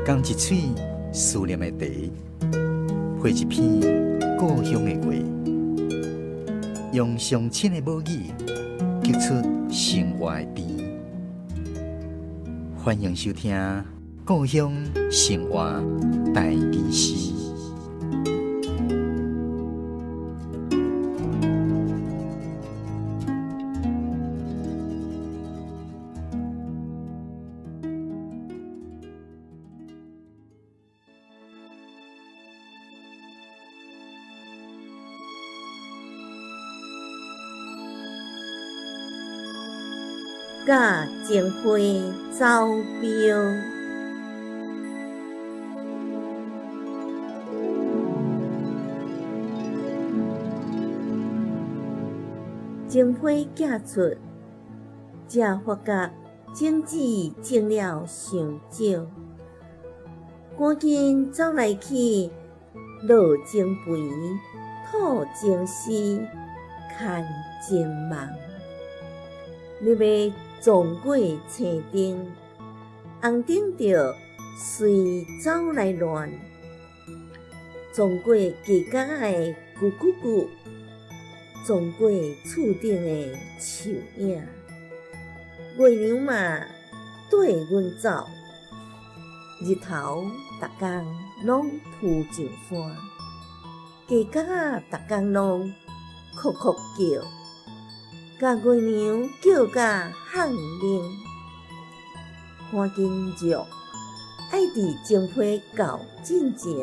讲一嘴思念的茶，配一片故乡的话，用上亲的母语激出生活的甜。欢迎收听《故乡生活台语诗》。甲情花走标，情花寄出，才发觉种子种了伤少，赶紧走来去，落情肥，吐情丝，牵情梦。你要撞过青灯，红灯着随走来乱，撞过鸡角仔的咕咕咕，撞过厝顶的树影。月娘嘛缀阮走，日头逐工拢浮上山，鸡角仔逐工拢哭哭叫。甲月娘叫甲喊铃，赶紧入，爱伫情花到进前，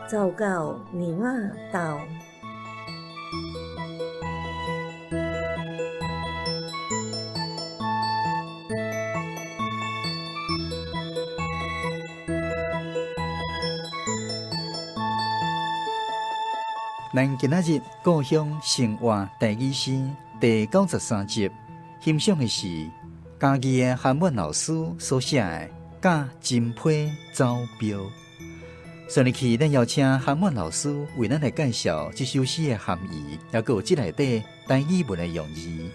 走到娘仔兜。咱今仔日故乡生活台语诗第93集，欣赏的是嘉义的韩文老师所写的《甲金批走标》。顺入去，咱邀请韩文老师为咱来介绍这首诗的含义，也有这内底台语文的用意。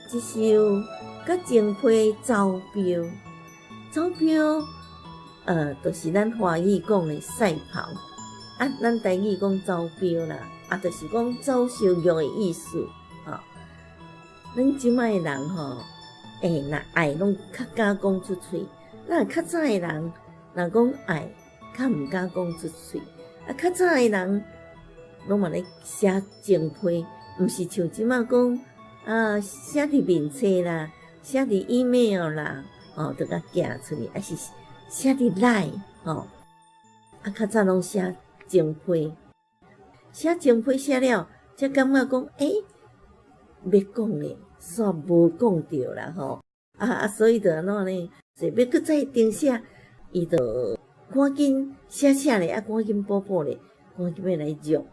这首《甲情批走标》，走标。就是咱华语讲的赛跑，啊，咱台语讲走标啦，啊，就是讲走烧肉的意思，咱即摆的人若爱拢较敢讲出嘴，咱较早的人若讲爱，较毋敢讲出嘴，啊，较早的人拢嘛咧写情批，毋是像即摆讲写伫面册啦，写伫 email 啦，就甲寄出去，还是写伫来较早拢写情批，写情批写了，才感觉讲要讲咧，煞无讲着啦所以就安怎呢？所以要搁再订写，伊就赶紧写咧，赶紧补咧，赶紧要来用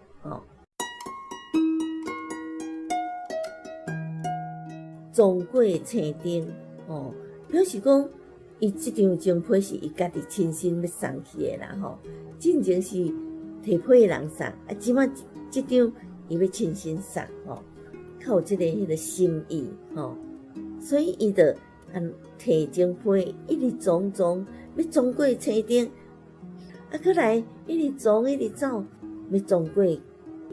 撞过青灯表示讲。伊即张情批是伊家己亲身要送去的啦进前是提批的人送，即摆即张伊要亲身送较有即个迄个心意所以伊就提情批一直撞，要撞过青灯，搁来一直撞一直走，要撞过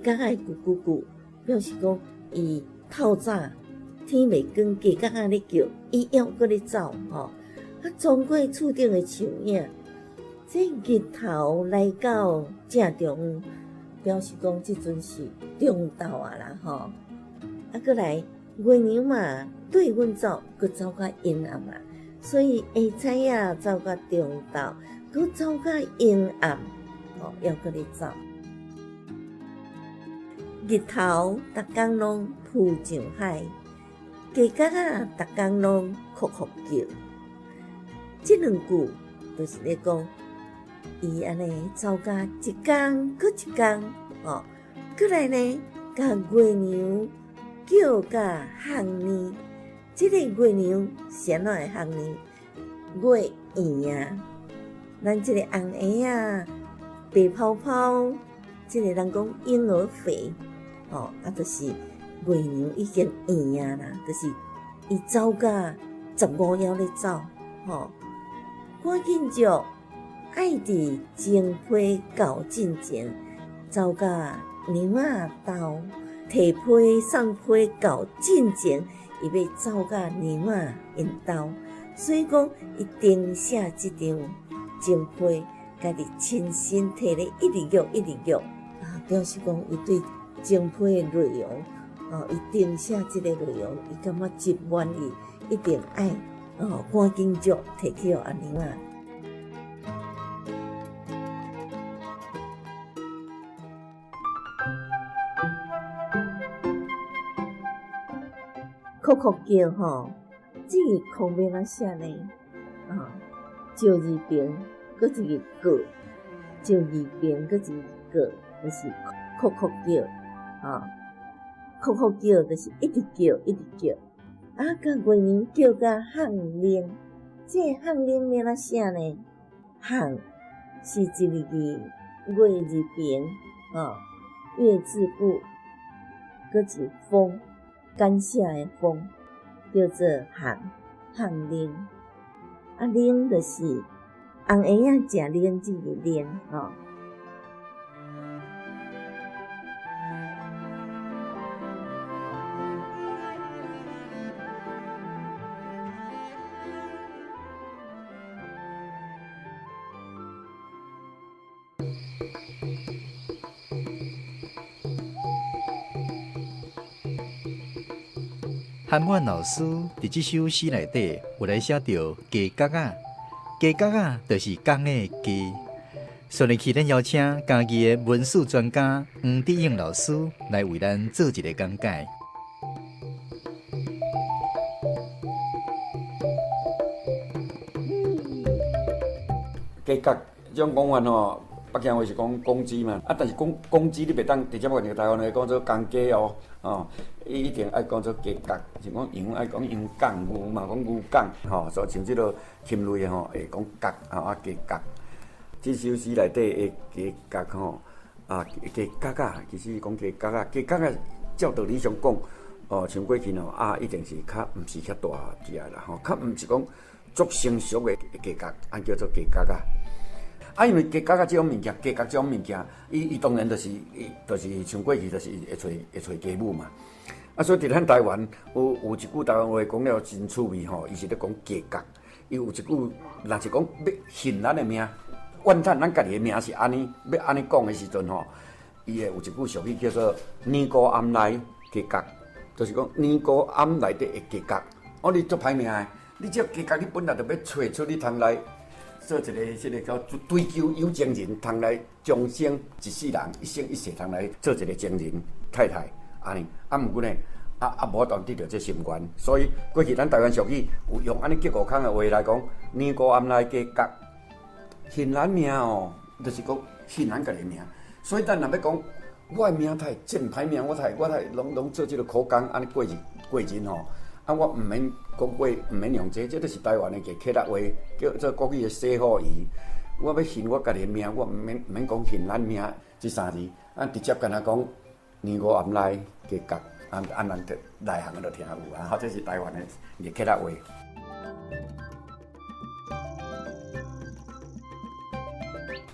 甲仔咕咕咕，表示讲伊透早天未光，鸡甲仔咧叫，伊还搁咧走撞过厝顶的树影，这日头来到正中，表示讲即阵是中昼啦搁来月娘嘛对阮走，搁走到阴暗所以下早走到中昼，搁走到阴暗还搁咧走。日头逐工拢浮上海，鸡角仔逐工拢哭哭叫。这两句就是咧讲，伊安尼走甲一天搁一天过来呢，甲月娘叫甲喊呢。这个月娘是安怎会喊呢？月圆咱这个红鞋白泡泡，这个人讲婴儿肥就是月娘已经圆啦，就是伊走甲15爻咧走，赶紧就爱伫前批到进前，走甲娘仔兜，摕批送批到进前，伊要走甲娘仔因兜，所以讲伊订写即张前批，家己亲身摕咧一字玉，表示讲伊对前批的内容，伊订写即个内容，伊感觉真满意，一定爱赶紧就摕去互阿娘仔。哭哭叫这个空要怎写呢？照字边，搁一个过，照字边，搁一个过，就是哭哭叫，哭哭叫就是一直叫，一直叫。甲月娘叫甲喊铃，这喊铃要怎写呢？喊是一个字，月字边，月字部，搁一风。感谢的风叫做喊铃，铃就是红蚵仔食铃，这个铃韩婉老师伫这首诗内底有来写到鸡角仔，鸡角仔就是讲的鸡。所以去咱邀请家己的文史专家黄智英老师来为咱做一个讲解。鸡角这种讲法北京话是讲公鸡嘛，但是公鸡你袂当直接换成台湾话讲做公鸡伊一定爱讲做鸡角，是讲羊爱讲羊角，牛嘛讲牛角，所以像即落禽类会讲角鸡角。这首诗内底的鸡角鸡角仔，其实讲鸡角仔，鸡角仔照道理上讲，像过去一定是较毋是遐大只啦，较毋是讲足成熟的鸡角，叫做鸡角仔。因为鸡角仔这种物件，鸡角这种物件，伊当然就是像过去就是会找鸡母嘛。所以伫咱台湾有一句台湾话讲了真趣味伊是咧讲鸡角。伊有一句，若是讲要恨咱的命，怨叹咱家己的命是安尼，要安尼讲的时阵伊会有一句俗语叫做"年糕暗内鸡角"，就是讲年糕暗内底的鸡角。你足歹命的，你这鸡角你本来就要找出你通来。做一个叫追求有情人，通来终生一世人一生一世通来做一个情人太太，安尼。毋过呢，无当得到这心愿，所以过去咱台湾俗语有用安尼结果空的话来讲，年糕暗内鸡角，恨咱命就是讲恨咱家己命。所以咱若要讲我的命太真歹命，我太拢做这个苦工，安尼过日我毋免讲话，毋免用这就是台湾的个客家话，叫做国语的说好语。我要恨我家己的命，我毋免讲恨咱命这三字，直接干那讲年糕暗内鸡角，咱就内行就听有这是台湾的个客家话。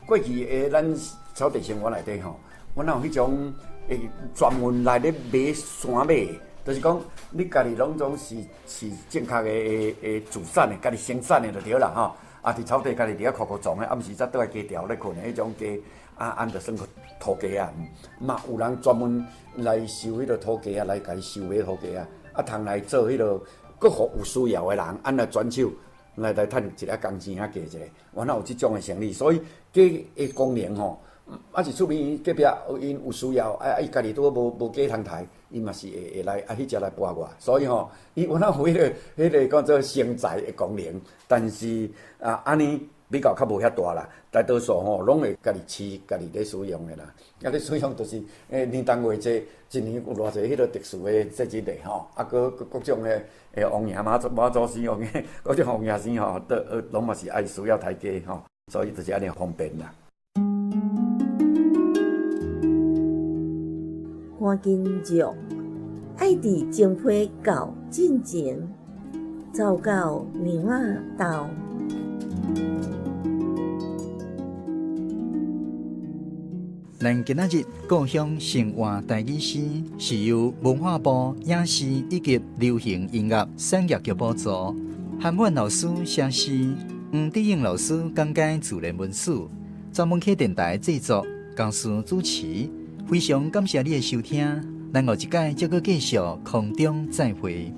过去的咱草地生活内底我哪有迄种专门来咧买山马。就是讲，你家己拢总是正确的自产的，家己生产的就对啦伫草地家己伫遐苦苦种的，暗时才倒来鸡条咧困的迄种鸡，按着算土鸡啊。嘛有人专门来收迄个土鸡来家己收买土鸡通来做迄个，搁互有需要的人来转手来赚一个工钱加一个。我哪有即种的生意？所以鸡的功能是厝边隔壁因有需要，伊家己拄无鸡通刣，伊嘛是会来迄只来拨我。所以伊有哪有迄个讲做生财的功能，但是安尼比较较无遐大啦。大多数拢会家己饲，家己咧使用的啦。咧使用就是年冬月节，一年有偌侪迄个特殊的节日咧各种的王爷妈祖生王爷，各种王爷生都拢嘛是爱需要刣鸡所以就是安尼方便啦。赶紧就爱伫前批到进前，走到牛仔岛。咱今仔日故乡生活台语诗是由文化部影视以及流行音乐产业局补助，韩文老师写诗，黄志英老师讲解自然文史，专门客电台制作，讲师主持。非常感谢你的收听，咱后一届再搁继续空中再会。